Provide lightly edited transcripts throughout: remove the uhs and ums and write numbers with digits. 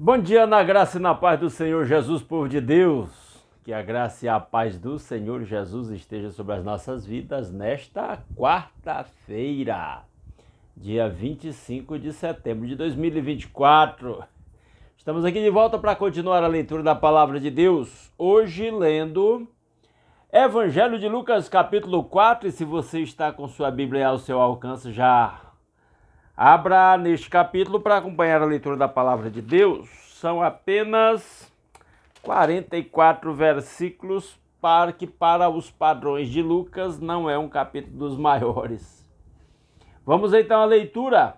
Bom dia na graça e na paz do Senhor Jesus, povo de Deus. Que a graça e a paz do Senhor Jesus esteja sobre as nossas vidas nesta quarta-feira, dia 25 de setembro de 2024. Estamos aqui de volta para continuar a leitura da Palavra de Deus. Hoje lendo Evangelho de Lucas, capítulo 4. E se você está com sua Bíblia ao seu alcance, já abra neste capítulo para acompanhar a leitura da Palavra de Deus. São apenas 44 versículos, para os padrões de Lucas não é um capítulo dos maiores. Vamos então à leitura.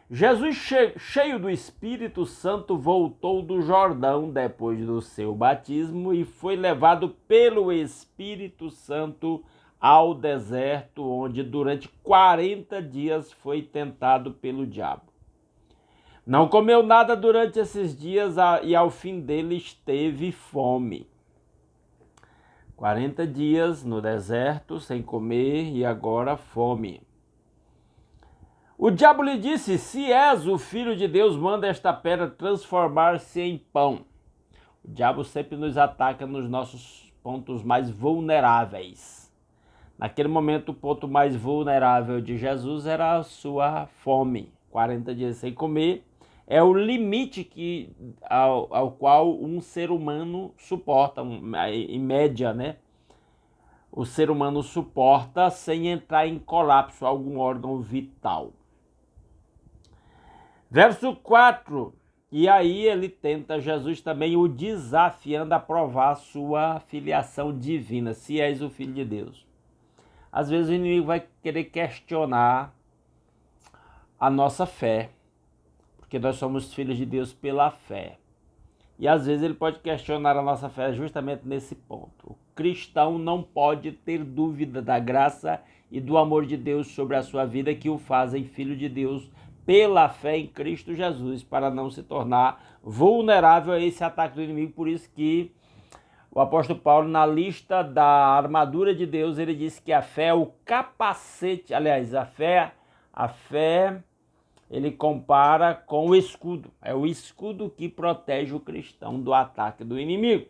Jesus, cheio do Espírito Santo, voltou do Jordão depois do seu batismo e foi levado pelo Espírito Santo ao deserto, onde durante 40 dias foi tentado pelo diabo. Não comeu nada durante esses dias e ao fim deles teve fome. 40 dias no deserto sem comer e agora fome. O diabo lhe disse: se és o filho de Deus, manda esta pedra transformar-se em pão. O diabo sempre nos ataca nos nossos pontos mais vulneráveis. Naquele momento, o ponto mais vulnerável de Jesus era a sua fome. 40 dias sem comer é o limite ao qual um ser humano suporta, em média, né? O ser humano suporta sem entrar em colapso algum órgão vital. Verso 4, e aí ele tenta Jesus também o desafiando a provar sua filiação divina, se és o Filho de Deus. Às vezes o inimigo vai querer questionar a nossa fé, porque nós somos filhos de Deus pela fé. E às vezes ele pode questionar a nossa fé justamente nesse ponto. O cristão não pode ter dúvida da graça e do amor de Deus sobre a sua vida, que o fazem filho de Deus pela fé em Cristo Jesus, para não se tornar vulnerável a esse ataque do inimigo. Por isso que o apóstolo Paulo, na lista da armadura de Deus, ele disse que a fé é o capacete. Aliás, a fé ele compara com o escudo. É o escudo que protege o cristão do ataque do inimigo.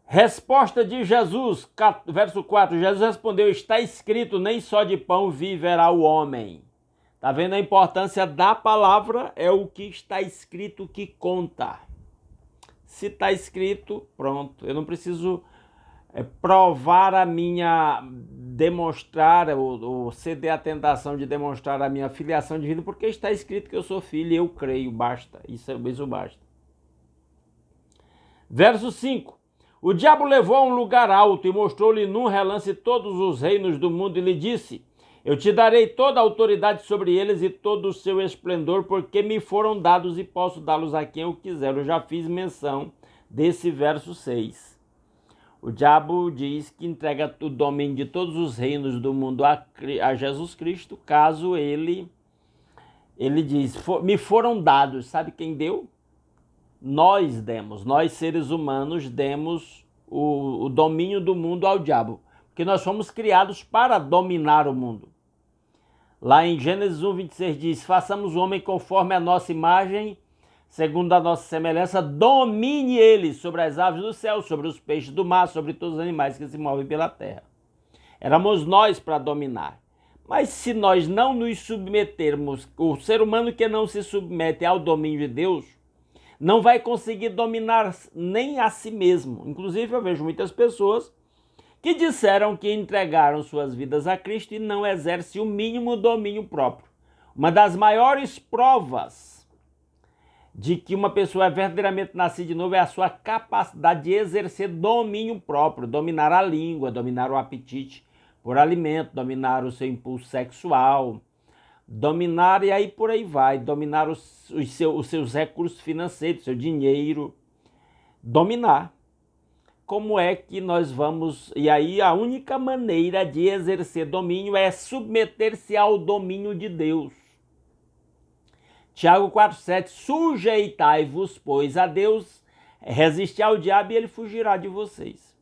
Resposta de Jesus, verso 4. Jesus respondeu: está escrito, nem só de pão viverá o homem. Está vendo a importância da palavra? É o que está escrito que conta. Se está escrito, pronto. Eu não preciso provar demonstrar, ou ceder à tentação de demonstrar a minha filiação divina, porque está escrito que eu sou filho e eu creio, basta. Isso basta. Verso 5. O diabo levou a um lugar alto e mostrou-lhe num relance todos os reinos do mundo e lhe disse: eu te darei toda a autoridade sobre eles e todo o seu esplendor, porque me foram dados e posso dá-los a quem eu quiser. Eu já fiz menção desse verso 6. O diabo diz que entrega o domínio de todos os reinos do mundo a Jesus Cristo, caso ele diz, me foram dados. Sabe quem deu? Nós demos, nós seres humanos demos o domínio do mundo ao diabo, porque nós fomos criados para dominar o mundo. Lá em Gênesis 1:26 diz: façamos o homem conforme a nossa imagem, segundo a nossa semelhança, domine ele sobre as aves do céu, sobre os peixes do mar, sobre todos os animais que se movem pela terra. Éramos nós para dominar. Mas se nós não nos submetermos, o ser humano que não se submete ao domínio de Deus, não vai conseguir dominar nem a si mesmo. Inclusive eu vejo muitas pessoas que disseram que entregaram suas vidas a Cristo e não exercem o mínimo domínio próprio. Uma das maiores provas de que uma pessoa é verdadeiramente nascida de novo é a sua capacidade de exercer domínio próprio, dominar a língua, dominar o apetite por alimento, dominar o seu impulso sexual, dominar, e aí por aí vai, dominar os seus recursos financeiros, seu dinheiro, dominar. Como é que nós vamos... E aí a única maneira de exercer domínio é submeter-se ao domínio de Deus. Tiago 4,7, sujeitai-vos, pois, a Deus, resistir ao diabo e ele fugirá de vocês.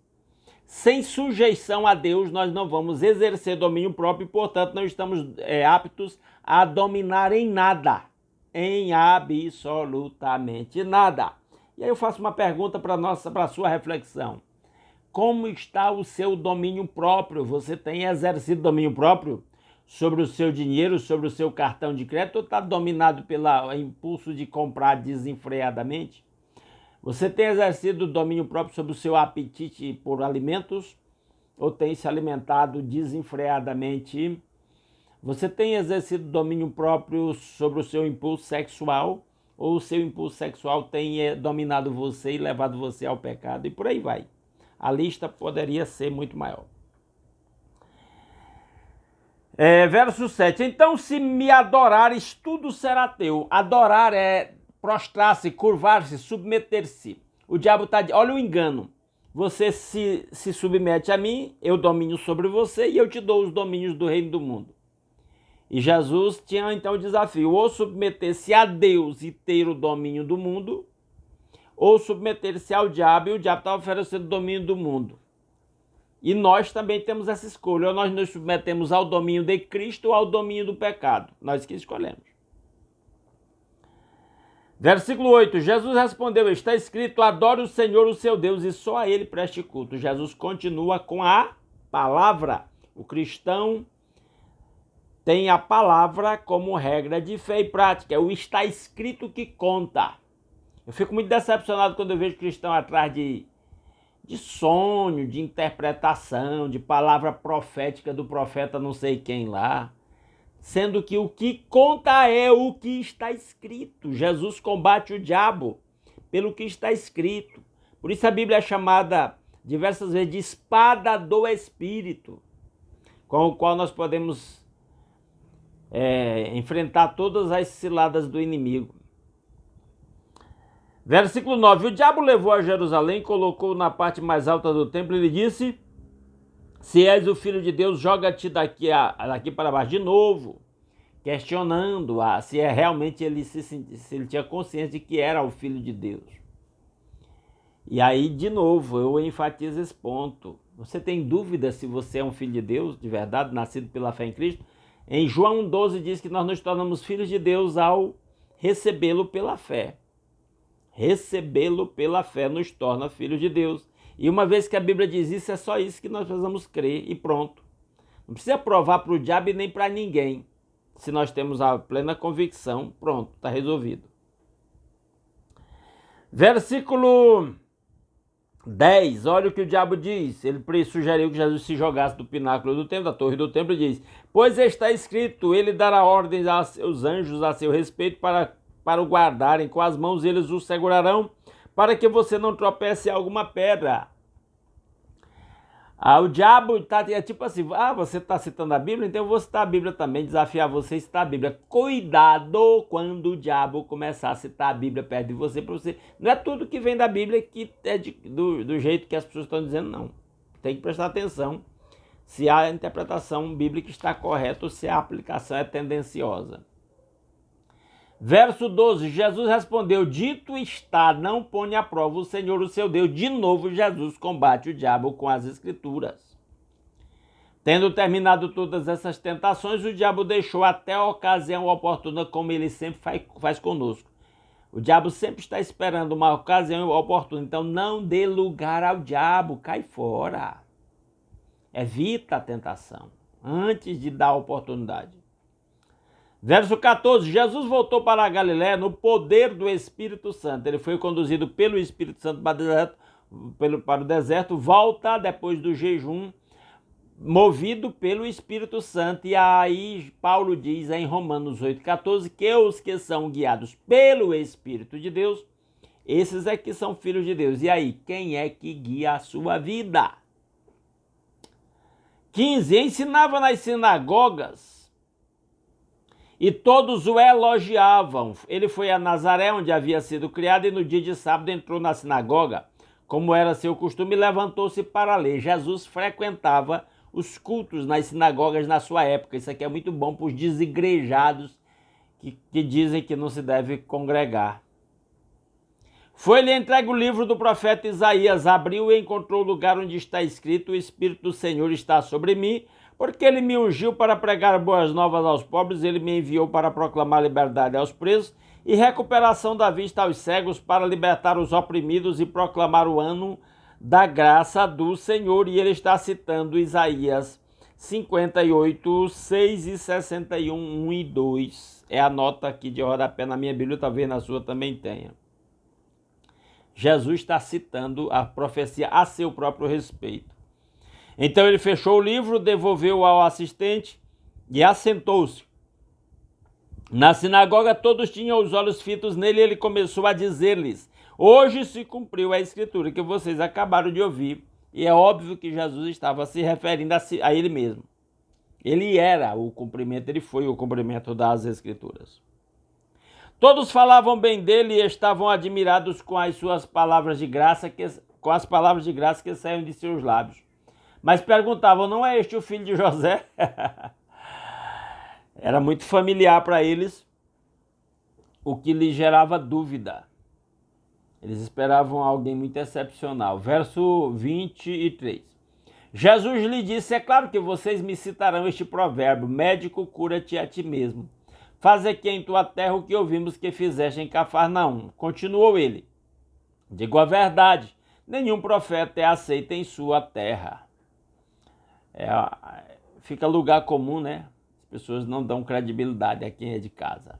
Sem sujeição a Deus, nós não vamos exercer domínio próprio e, portanto, não estamos aptos a dominar em nada. em absolutamente nada. E aí eu faço uma pergunta para a sua reflexão. Como está o seu domínio próprio? Você tem exercido domínio próprio sobre o seu dinheiro, sobre o seu cartão de crédito, ou está dominado pelo impulso de comprar desenfreadamente? Você tem exercido domínio próprio sobre o seu apetite por alimentos, ou tem se alimentado desenfreadamente? Você tem exercido domínio próprio sobre o seu impulso sexual, ou o seu impulso sexual tem dominado você e levado você ao pecado? E por aí vai. A lista poderia ser muito maior. Verso 7. Então, se me adorares, tudo será teu. Adorar é prostrar-se, curvar-se, submeter-se. O diabo está... Olha o engano. Você se submete a mim, eu domino sobre você e eu te dou os domínios do reino do mundo. E Jesus tinha então o desafio, ou submeter-se a Deus e ter o domínio do mundo, ou submeter-se ao diabo, e o diabo estava oferecendo o domínio do mundo. E nós também temos essa escolha, ou nós nos submetemos ao domínio de Cristo ou ao domínio do pecado. Nós que escolhemos. Versículo 8, Jesus respondeu, está escrito, adore o Senhor, o seu Deus, e só a ele preste culto. Jesus continua com a palavra. O cristão tem a palavra como regra de fé e prática. É o está escrito que conta. Eu fico muito decepcionado quando eu vejo cristão atrás de sonho, de interpretação, de palavra profética do profeta não sei quem lá. Sendo que o que conta é o que está escrito. Jesus combate o diabo pelo que está escrito. Por isso a Bíblia é chamada diversas vezes de espada do Espírito, com o qual nós podemos enfrentar todas as ciladas do inimigo. Versículo 9. O diabo levou a Jerusalém, colocou na parte mais alta do templo e lhe disse, se és o filho de Deus, joga-te daqui para baixo de novo, questionando se realmente se ele tinha consciência de que era o filho de Deus. E aí, de novo, eu enfatizo esse ponto. Você tem dúvida se você é um filho de Deus, de verdade, nascido pela fé em Cristo? Em João 12 diz que nós nos tornamos filhos de Deus ao recebê-lo pela fé. Recebê-lo pela fé nos torna filhos de Deus. E uma vez que a Bíblia diz isso, é só isso que nós precisamos crer e pronto. Não precisa provar para o diabo e nem para ninguém. Se nós temos a plena convicção, pronto, está resolvido. Versículo 10, olha o que o diabo diz. Ele sugeriu que Jesus se jogasse do pináculo do templo, da torre do templo, e diz, pois está escrito, ele dará ordens a seus anjos a seu respeito para o guardarem, com as mãos eles o segurarão, para que você não tropece em alguma pedra. O diabo é tipo assim, você está citando a Bíblia, então eu vou citar a Bíblia também, desafiar você a citar a Bíblia. Cuidado quando o diabo começar a citar a Bíblia perto de você, para você. Não é tudo que vem da Bíblia que é do jeito que as pessoas estão dizendo, não. Tem que prestar atenção se a interpretação bíblica está correta ou se a aplicação é tendenciosa. Verso 12, Jesus respondeu, dito está, não ponha à prova o Senhor o seu Deus. De novo, Jesus combate o diabo com as escrituras. Tendo terminado todas essas tentações, o diabo deixou até a ocasião oportuna, como ele sempre faz conosco. O diabo sempre está esperando uma ocasião oportuna, então não dê lugar ao diabo, cai fora. Evita a tentação, antes de dar a oportunidade. Verso 14, Jesus voltou para a Galiléia no poder do Espírito Santo. Ele foi conduzido pelo Espírito Santo para o deserto, volta depois do jejum, movido pelo Espírito Santo. E aí Paulo diz em Romanos 8,14 que os que são guiados pelo Espírito de Deus, esses é que são filhos de Deus. E aí, quem é que guia a sua vida? 15, ensinava nas sinagogas, e todos o elogiavam. Ele foi a Nazaré, onde havia sido criado, e no dia de sábado entrou na sinagoga, como era seu costume, e levantou-se para ler. Jesus frequentava os cultos nas sinagogas na sua época. Isso aqui é muito bom para os desigrejados que dizem que não se deve congregar. Foi-lhe entregue o livro do profeta Isaías, abriu e encontrou o lugar onde está escrito, o Espírito do Senhor está sobre mim, porque ele me ungiu para pregar boas novas aos pobres, ele me enviou para proclamar liberdade aos presos e recuperação da vista aos cegos para libertar os oprimidos e proclamar o ano da graça do Senhor. E ele está citando Isaías 58, 6 e 61, 1 e 2. É a nota aqui de rodapé na minha Bíblia, talvez na sua também tenha. Jesus está citando a profecia a seu próprio respeito. Então ele fechou o livro, devolveu ao assistente e assentou-se. Na sinagoga todos tinham os olhos fitos nele e ele começou a dizer-lhes: hoje se cumpriu a escritura que vocês acabaram de ouvir. E é óbvio que Jesus estava se referindo a ele mesmo. Ele era o cumprimento, ele foi o cumprimento das escrituras. Todos falavam bem dele e estavam admirados com as suas palavras de graça, com as palavras de graça que saíam de seus lábios. Mas perguntavam: não é este o filho de José? Era muito familiar para eles, o que lhes gerava dúvida. Eles esperavam alguém muito excepcional. Verso 23. Jesus lhe disse: é claro que vocês me citarão este provérbio: médico, cura-te a ti mesmo. Faz aqui em tua terra o que ouvimos que fizeste em Cafarnaum. Continuou ele: digo a verdade, nenhum profeta é aceito em sua terra. Fica lugar comum, né? As pessoas não dão credibilidade a quem é de casa.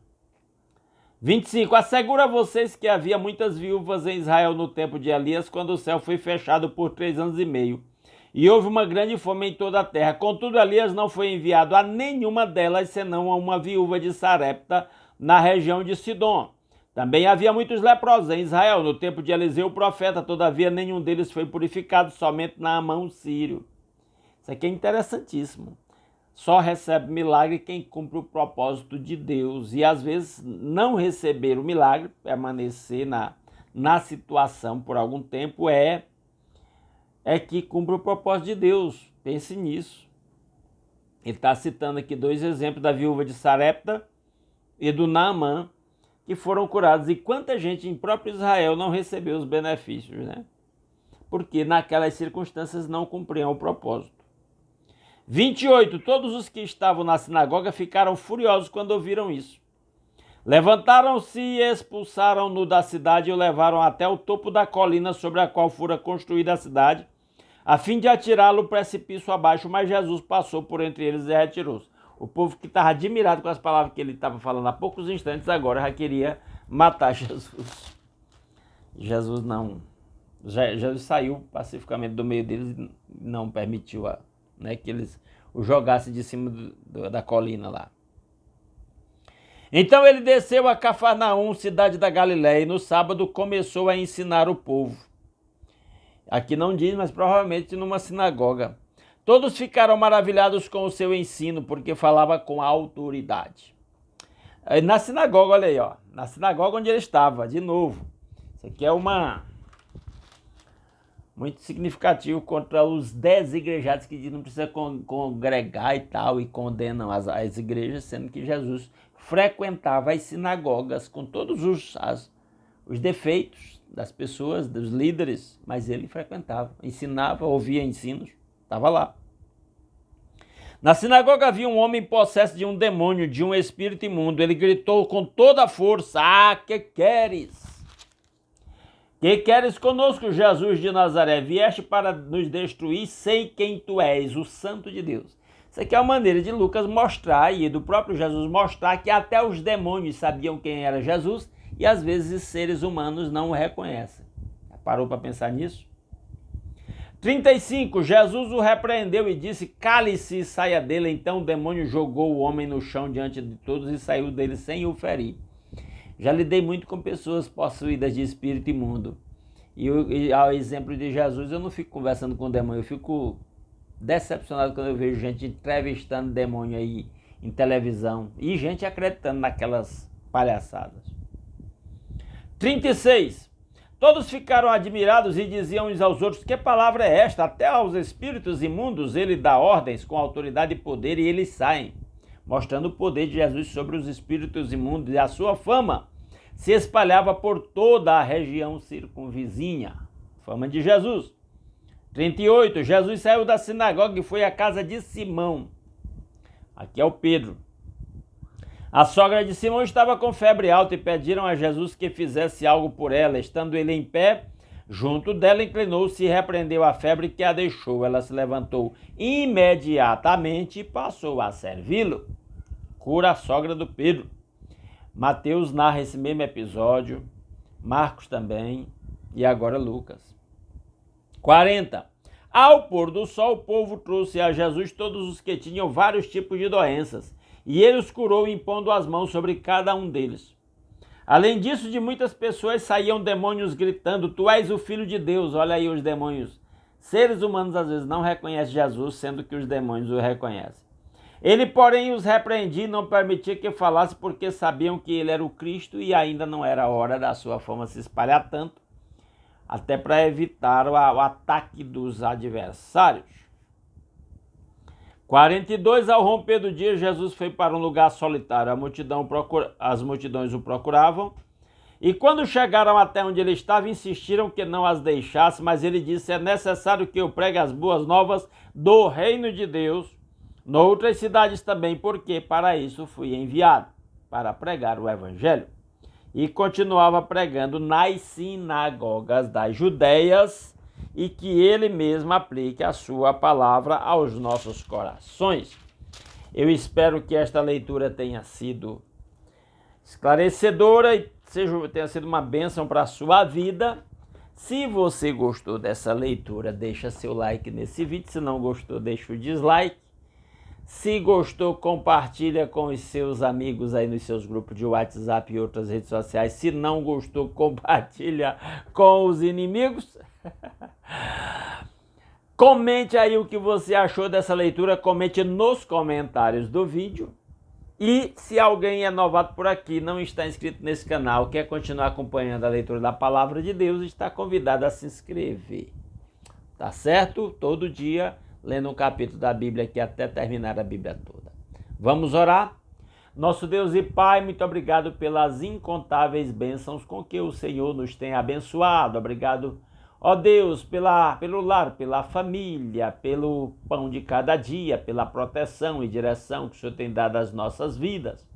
25. Asseguro a vocês que havia muitas viúvas em Israel no tempo de Elias, quando o céu foi fechado por 3 anos e meio. E houve uma grande fome em toda a terra. Contudo, Elias não foi enviado a nenhuma delas, senão a uma viúva de Sarepta, na região de Sidom. Também havia muitos leprosos em Israel no tempo de Eliseu o profeta, todavia nenhum deles foi purificado, somente Naamã o sírio. Isso aqui é interessantíssimo. Só recebe milagre quem cumpre o propósito de Deus. E às vezes não receber o milagre, permanecer na situação por algum tempo, é que cumpre o propósito de Deus. Pense nisso. Ele está citando aqui 2 exemplos da viúva de Sarepta e do Naamã, que foram curados. E quanta gente em próprio Israel não recebeu os benefícios, né? Porque naquelas circunstâncias não cumpriam o propósito. 28. Todos os que estavam na sinagoga ficaram furiosos quando ouviram isso. Levantaram-se e expulsaram-no da cidade e o levaram até o topo da colina sobre a qual fora construída a cidade, a fim de atirá-lo precipício abaixo, mas Jesus passou por entre eles e retirou-se. O povo que estava admirado com as palavras que ele estava falando há poucos instantes, agora já queria matar Jesus. Jesus não. Jesus saiu pacificamente do meio deles e não permitiu que eles o jogassem de cima da colina lá. Então ele desceu a Cafarnaum, cidade da Galiléia, e no sábado começou a ensinar o povo. Aqui não diz, mas provavelmente numa sinagoga. Todos ficaram maravilhados com o seu ensino, porque falava com autoridade. Na sinagoga, olha aí, ó, na sinagoga onde ele estava, de novo. Isso aqui é muito significativo contra os desigrejados que não precisa congregar e tal, e condenam as igrejas, sendo que Jesus frequentava as sinagogas com todos os defeitos das pessoas, dos líderes, mas ele frequentava, ensinava, ouvia ensinos, estava lá. Na sinagoga havia um homem possesso de um demônio, de um espírito imundo. Ele gritou com toda a força: ah, que queres? Que queres conosco, Jesus de Nazaré? Vieste para nos destruir, sei quem tu és, o Santo de Deus. Isso aqui é uma maneira de Lucas mostrar, e do próprio Jesus mostrar, que até os demônios sabiam quem era Jesus, e às vezes seres humanos não o reconhecem. Parou para pensar nisso? 35. Jesus o repreendeu e disse: cale-se e saia dele. Então o demônio jogou o homem no chão diante de todos e saiu dele sem o ferir. Já lidei muito com pessoas possuídas de espírito imundo. E ao exemplo de Jesus, eu não fico conversando com o demônio, eu fico decepcionado quando eu vejo gente entrevistando demônio aí em televisão e gente acreditando naquelas palhaçadas. 36. Todos ficaram admirados e diziam uns aos outros: que palavra é esta? Até aos espíritos imundos ele dá ordens com autoridade e poder e eles saem. Mostrando o poder de Jesus sobre os espíritos imundos, e a sua fama se espalhava por toda a região circunvizinha. Fama de Jesus. 38. Jesus saiu da sinagoga e foi à casa de Simão. Aqui é o Pedro. A sogra de Simão estava com febre alta e pediram a Jesus que fizesse algo por ela. Estando ele em pé, junto dela, inclinou-se e repreendeu a febre que a deixou. Ela se levantou imediatamente e passou a servi-lo. Cura a sogra do Pedro. Mateus narra esse mesmo episódio, Marcos também e agora Lucas. 40. Ao pôr do sol, o povo trouxe a Jesus todos os que tinham vários tipos de doenças, e ele os curou impondo as mãos sobre cada um deles. Além disso, de muitas pessoas saíam demônios gritando: Tu és o Filho de Deus. Olha aí os demônios. Seres humanos às vezes não reconhecem Jesus, sendo que os demônios o reconhecem. Ele, porém, os repreendia e não permitia que falasse, porque sabiam que ele era o Cristo e ainda não era a hora da sua fama se espalhar tanto, até para evitar o ataque dos adversários. 42. Ao romper do dia, Jesus foi para um lugar solitário. As multidões o procuravam, e quando chegaram até onde ele estava, insistiram que não as deixasse, mas ele disse: é necessário que eu pregue as boas novas do reino de Deus noutras cidades também, porque para isso fui enviado, para pregar o evangelho. E continuava pregando nas sinagogas das Judeias, e que ele mesmo aplique a sua palavra aos nossos corações. Eu espero que esta leitura tenha sido esclarecedora e tenha sido uma bênção para a sua vida. Se você gostou dessa leitura, deixa seu like nesse vídeo. Se não gostou, deixa o dislike. Se gostou, compartilha com os seus amigos aí nos seus grupos de WhatsApp e outras redes sociais. Se não gostou, compartilha com os inimigos. Comente aí o que você achou dessa leitura, comente nos comentários do vídeo. E se alguém é novato por aqui, não está inscrito nesse canal, quer continuar acompanhando a leitura da Palavra de Deus, está convidado a se inscrever. Tá certo? Todo dia lendo um capítulo da Bíblia aqui até terminar a Bíblia toda. Vamos orar? Nosso Deus e Pai, muito obrigado pelas incontáveis bênçãos com que o Senhor nos tem abençoado. Obrigado, ó Deus, pelo lar, pela família, pelo pão de cada dia, pela proteção e direção que o Senhor tem dado às nossas vidas.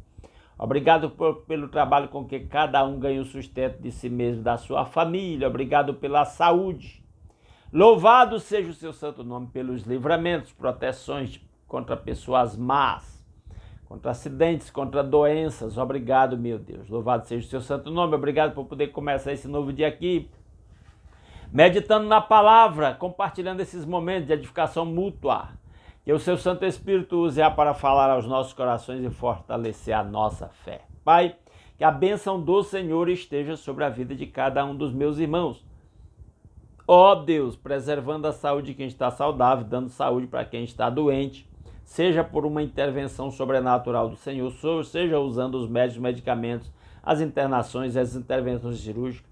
Obrigado pelo trabalho com que cada um ganha o sustento de si mesmo, da sua família. Obrigado pela saúde. Louvado seja o seu santo nome pelos livramentos, proteções contra pessoas más, contra acidentes, contra doenças. Obrigado, meu Deus. Louvado seja o seu santo nome. Obrigado por poder começar esse novo dia aqui, meditando na palavra, compartilhando esses momentos de edificação mútua. Que o seu Santo Espírito use para falar aos nossos corações e fortalecer a nossa fé. Pai, que a bênção do Senhor esteja sobre a vida de cada um dos meus irmãos. Ó Deus, preservando a saúde de quem está saudável, dando saúde para quem está doente, seja por uma intervenção sobrenatural do Senhor, seja usando os medicamentos, as internações, as intervenções cirúrgicas.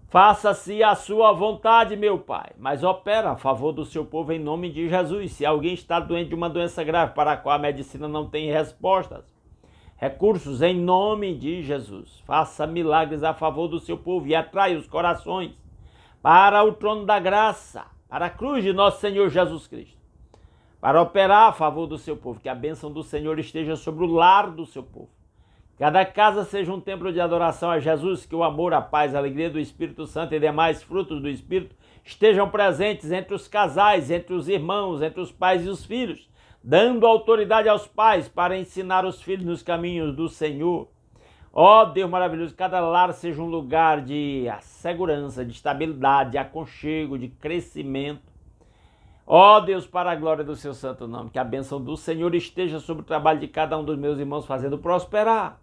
Faça-se a sua vontade, meu Pai, mas opera a favor do seu povo em nome de Jesus. Se alguém está doente de uma doença grave para a qual a medicina não tem respostas, recursos, em nome de Jesus, faça milagres a favor do seu povo e atrai os corações para o trono da graça, para a cruz de nosso Senhor Jesus Cristo, para operar a favor do seu povo. Que a bênção do Senhor esteja sobre o lar do seu povo. Cada casa seja um templo de adoração a Jesus, que o amor, a paz, a alegria do Espírito Santo e demais frutos do Espírito estejam presentes entre os casais, entre os irmãos, entre os pais e os filhos, dando autoridade aos pais para ensinar os filhos nos caminhos do Senhor. Ó Deus maravilhoso, cada lar seja um lugar de segurança, de estabilidade, de aconchego, de crescimento. Ó Deus, para a glória do seu santo nome, que a bênção do Senhor esteja sobre o trabalho de cada um dos meus irmãos, fazendo prosperar.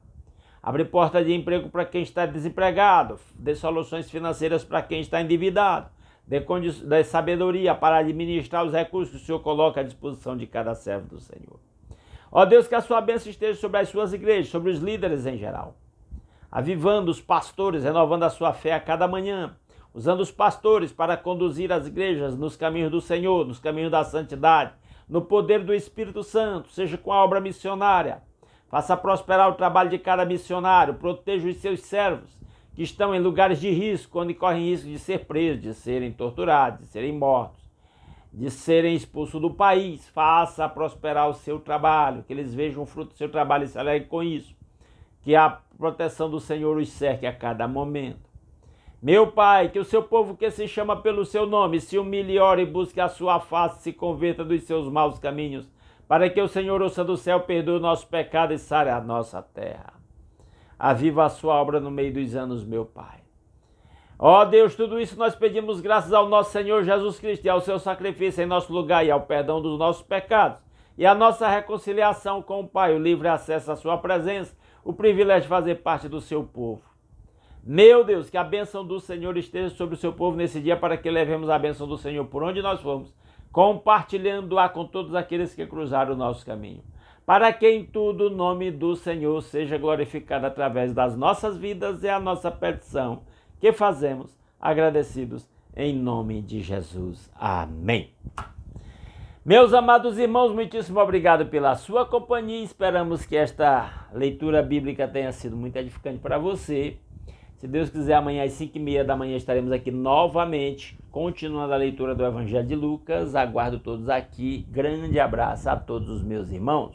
Abre porta de emprego para quem está desempregado, dê soluções financeiras para quem está endividado, dê sabedoria para administrar os recursos que o Senhor coloca à disposição de cada servo do Senhor. Ó Deus, que a sua bênção esteja sobre as suas igrejas, sobre os líderes em geral, avivando os pastores, renovando a sua fé a cada manhã, usando os pastores para conduzir as igrejas nos caminhos do Senhor, nos caminhos da santidade, no poder do Espírito Santo, seja com a obra missionária. Faça prosperar o trabalho de cada missionário, proteja os seus servos que estão em lugares de risco, onde correm risco de ser presos, de serem torturados, de serem mortos, de serem expulsos do país. Faça prosperar o seu trabalho, que eles vejam o fruto do seu trabalho e se alegrem com isso. que a proteção do Senhor os cerque a cada momento. Meu Pai, que o seu povo que se chama pelo seu nome se humilhe, ore e busque a sua face, se converta dos seus maus caminhos, para que o Senhor ouça do céu, perdoe o nosso pecado e sare a nossa terra. Aviva a sua obra no meio dos anos, meu Pai. Ó Deus, tudo isso nós pedimos graças ao nosso Senhor Jesus Cristo e ao seu sacrifício em nosso lugar e ao perdão dos nossos pecados e a nossa reconciliação com o Pai, o livre acesso à sua presença, o privilégio de fazer parte do seu povo. Meu Deus, que a bênção do Senhor esteja sobre o seu povo nesse dia para que levemos a bênção do Senhor por onde nós formos, compartilhando-a com todos aqueles que cruzaram o nosso caminho. Para que em tudo o nome do Senhor seja glorificado através das nossas vidas, é a nossa petição que fazemos agradecidos em nome de Jesus. Amém. Meus amados irmãos, muitíssimo obrigado pela sua companhia. Esperamos que esta leitura bíblica tenha sido muito edificante para você. Se Deus quiser, amanhã às 5h30 da manhã estaremos aqui novamente, continuando a leitura do Evangelho de Lucas. Aguardo todos aqui. Grande abraço a todos os meus irmãos.